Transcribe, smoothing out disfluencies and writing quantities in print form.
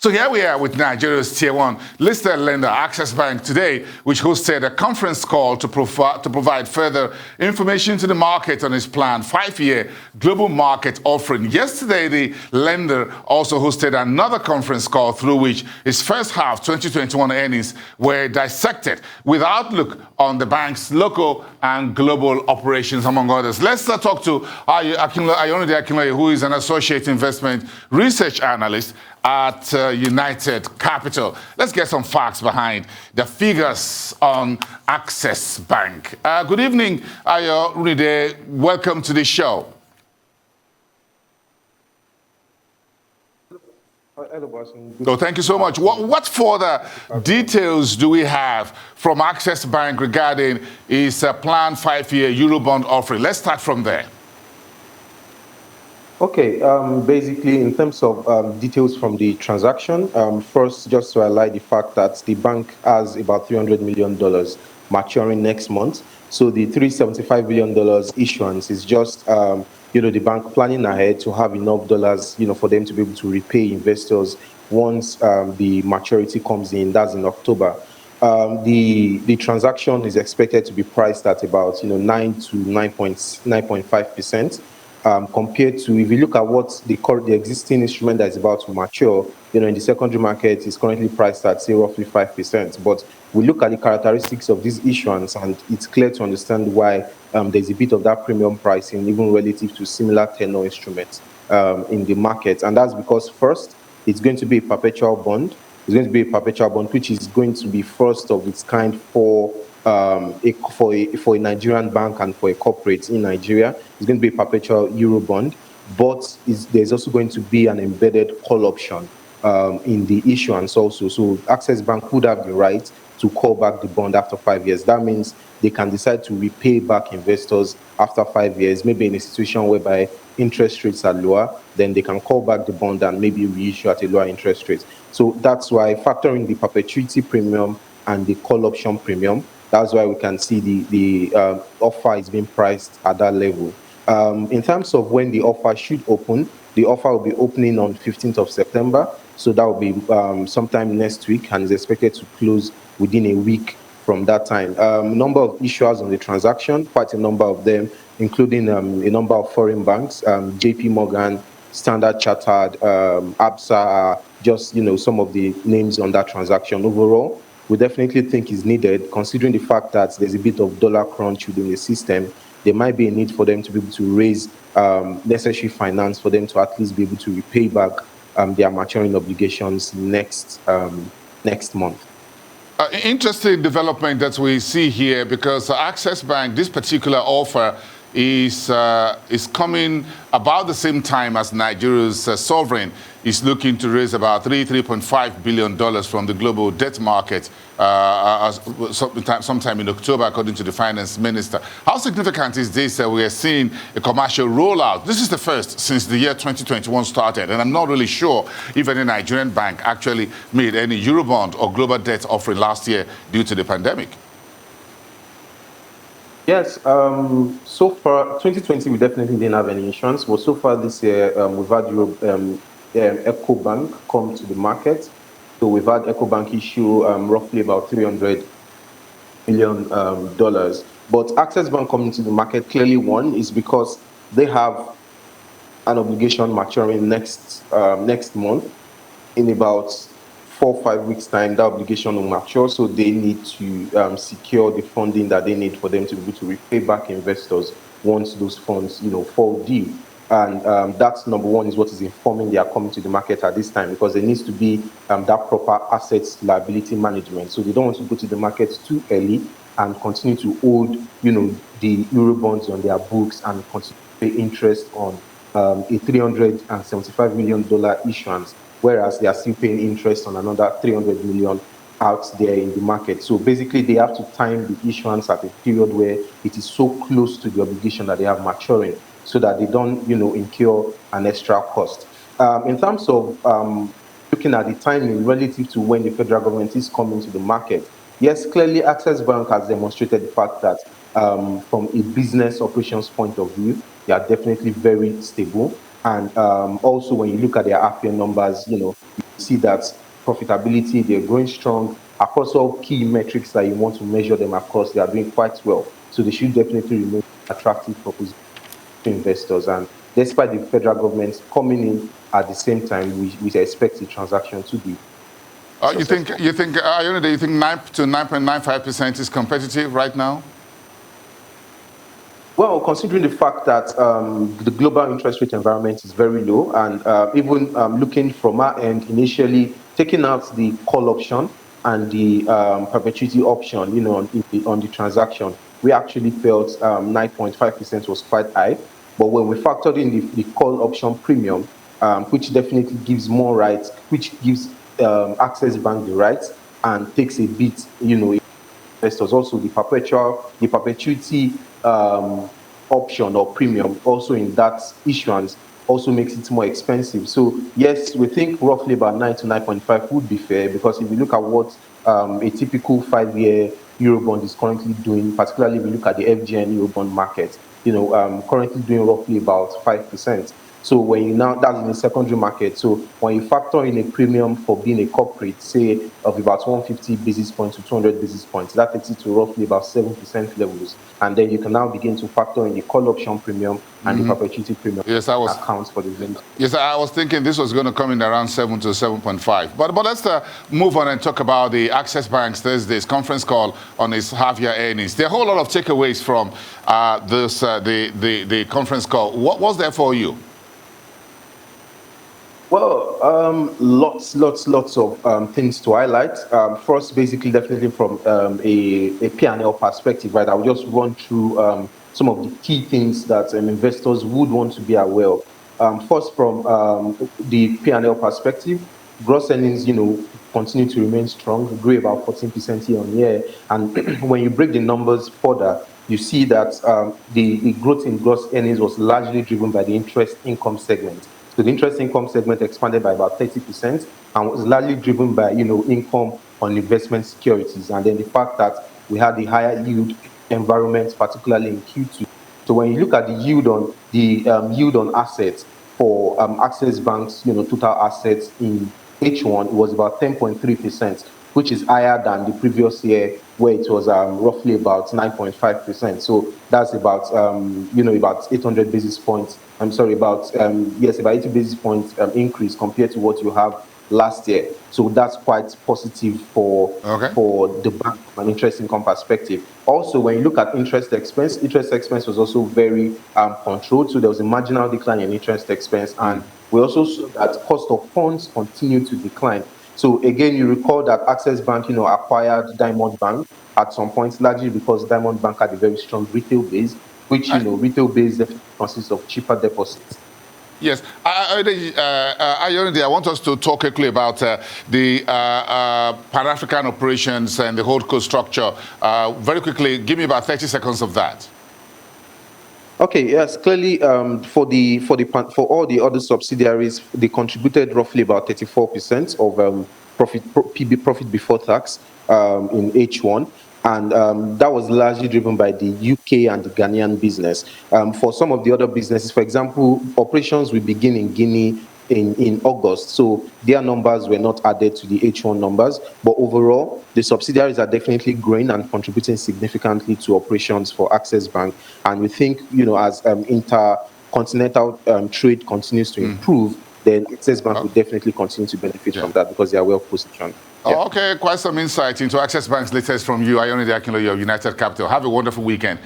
So here we are with Nigeria's Tier 1 listed lender, Access Bank, today, which hosted a conference call to provide further information to the market on its planned 5-year global market offering. Yesterday, the lender also hosted another conference call through which its first half 2021 earnings were dissected with outlook on the bank's local and global operations, among others. Let's talk to Ayonide Akinloye, who is an Associate Investment Research Analyst at United Capital. Let's get some facts behind the figures on Access Bank. Good evening, Ayonide. Welcome to the show. So thank you so much. What further details do we have from Access Bank regarding its planned 5-year Eurobond offering? Let's start from there. Okay, basically in terms of details from the transaction, first just to highlight the fact that the bank has about $300 million maturing next month. So the $375 billion issuance is just, the bank planning ahead to have enough dollars, for them to be able to repay investors once the maturity comes in. That's in October. The transaction is expected to be priced at about 9 to 9.5%. Compared to, if you look at what the existing instrument that is about to mature, in the secondary market is currently priced at, say, roughly 5%. But we look at the characteristics of this issuance, and it's clear to understand why there's a bit of that premium pricing, even relative to similar tenor instruments in the market. And that's because, first, it's going to be a perpetual bond. It's going to be a perpetual bond, which is going to be first of its kind for a Nigerian bank and for a corporate in Nigeria. It's going to be a perpetual Eurobond, but there's also going to be an embedded call option in the issuance also. So Access Bank would have the right to call back the bond after 5 years. That means they can decide to repay back investors after 5 years, maybe in a situation whereby interest rates are lower, then they can call back the bond and maybe reissue at a lower interest rate. So that's why, factoring the perpetuity premium and the call option premium, that's why we can see the offer is being priced at that level. In terms of when the offer should open, the offer will be opening on 15th of September. So that will be sometime next week and is expected to close within a week from that time. Number of issuers on the transaction, quite a number of them, including a number of foreign banks, JP Morgan, Standard Chartered, ABSA, just some of the names on that transaction. Overall, we definitely think is needed, considering the fact that there's a bit of dollar crunch within the system. There might be a need for them to be able to raise necessary finance for them to at least be able to repay back their maturing obligations next month. Interesting development that we see here, because Access Bank, this particular offer is coming about the same time as Nigeria's sovereign is looking to raise about $3.5 billion from the global debt market sometime in October, according to the finance minister. How significant is this? We are seeing a commercial rollout. This is the first since the year 2021 started, and I'm not really sure if any Nigerian bank actually made any Eurobond or global debt offering last year due to the pandemic. Yes, so far, 2020, we definitely didn't have any issuance, but so far this year, we've had EcoBank come to the market. So we've had EcoBank issue roughly about $300 million. But Access Bank coming to the market, clearly one, is because they have an obligation maturing next month. In about 4 or 5 weeks' time, that obligation will mature, so they need to secure the funding that they need for them to be able to repay back investors once those funds, fall due. And that's number one, is what is informing their coming to the market at this time, because there needs to be that proper assets liability management. So they don't want to go to the market too early and continue to hold, the Eurobonds on their books and continue to pay interest on a $375 million issuance, whereas they are still paying interest on another $300 million out there in the market. So basically, they have to time the issuance at a period where it is so close to the obligation that they have maturing, so that they don't, incur an extra cost. In terms of looking at the timing relative to when the federal government is coming to the market, yes, clearly Access Bank has demonstrated the fact that from a business operations point of view, they are definitely very stable. And also, when you look at their half-year numbers, you see that profitability, they're growing strong across all key metrics that you want to measure them across. They are doing quite well. So they should definitely remain attractive proposition to investors. And despite the federal government coming in at the same time, we expect the transaction to be successful. You think, Ayone, do you think 9 to 9.95% is competitive right now? Well, considering the fact that the global interest rate environment is very low, and even looking from our end, initially taking out the call option and the perpetuity option, on the transaction, we actually felt 9.5% was quite high. But when we factored in the call option premium, which definitely gives more rights, which gives Access Bank the rights and takes a bit, investors. Also, the perpetuity option or premium also in that issuance also makes it more expensive. So yes, we think roughly about 9 to 9.5 would be fair, because if you look at what a typical 5-year Eurobond is currently doing, particularly if you look at the FGN Eurobond market, currently doing roughly about 5%. So when you that's in the secondary market. So when you factor in a premium for being a corporate, say of about 150 basis points to 200 basis points, that takes it to roughly about 7% levels. And then you can now begin to factor in the call option premium and the perpetuity premium. Yes, accounts for the range. Yes, I was thinking this was going to come in around 7 to 7.5. But let's move on and talk about the Access Bank's Thursday's conference call on its half-year earnings. There are a whole lot of takeaways from the conference call. What was there for you? Well, lots of things to highlight. First, basically, definitely from a P&L perspective, right? I'll just run through some of the key things that investors would want to be aware of. First, from the P&L perspective, gross earnings, continue to remain strong, grew about 14% year on year. And when you break the numbers further, you see that the growth in gross earnings was largely driven by the interest income segment. So the interest income segment expanded by about 30% and was largely driven by, income on investment securities. And then the fact that we had the higher yield environment, particularly in Q2. So when you look at the yield on assets for Access Bank's, total assets in H1, it was about 10.3%, which is higher than the previous year, where it was roughly about 9.5%. So that's about, about 800 basis points. I'm sorry, about 80 basis points increase compared to what you have last year. So that's quite positive for the bank from an interest income perspective. Also, when you look at interest expense was also very controlled. So there was a marginal decline in interest expense, and we also saw that cost of funds continued to decline. So again, you recall that Access Bank, acquired Diamond Bank at some point, largely because Diamond Bank had a very strong retail base, which, retail base consists of cheaper deposits. Yes, I want us to talk quickly about the Pan-African operations and the holdco structure. Very quickly, give me about 30 seconds of that. Okay, yes, clearly for all the other subsidiaries, they contributed roughly about 34% of PB, profit before tax, in H1. And that was largely driven by the UK and the Ghanaian business. For some of the other businesses, for example, operations will begin in Guinea in August. So their numbers were not added to the H1 numbers. But overall, the subsidiaries are definitely growing and contributing significantly to operations for Access Bank. And we think, as intercontinental trade continues to improve, then Access Bank will definitely continue to benefit from that, because they are well positioned. Yeah. Okay, quite some insight into Access Bank's latest from you, Ayone of United Capital. Have a wonderful weekend.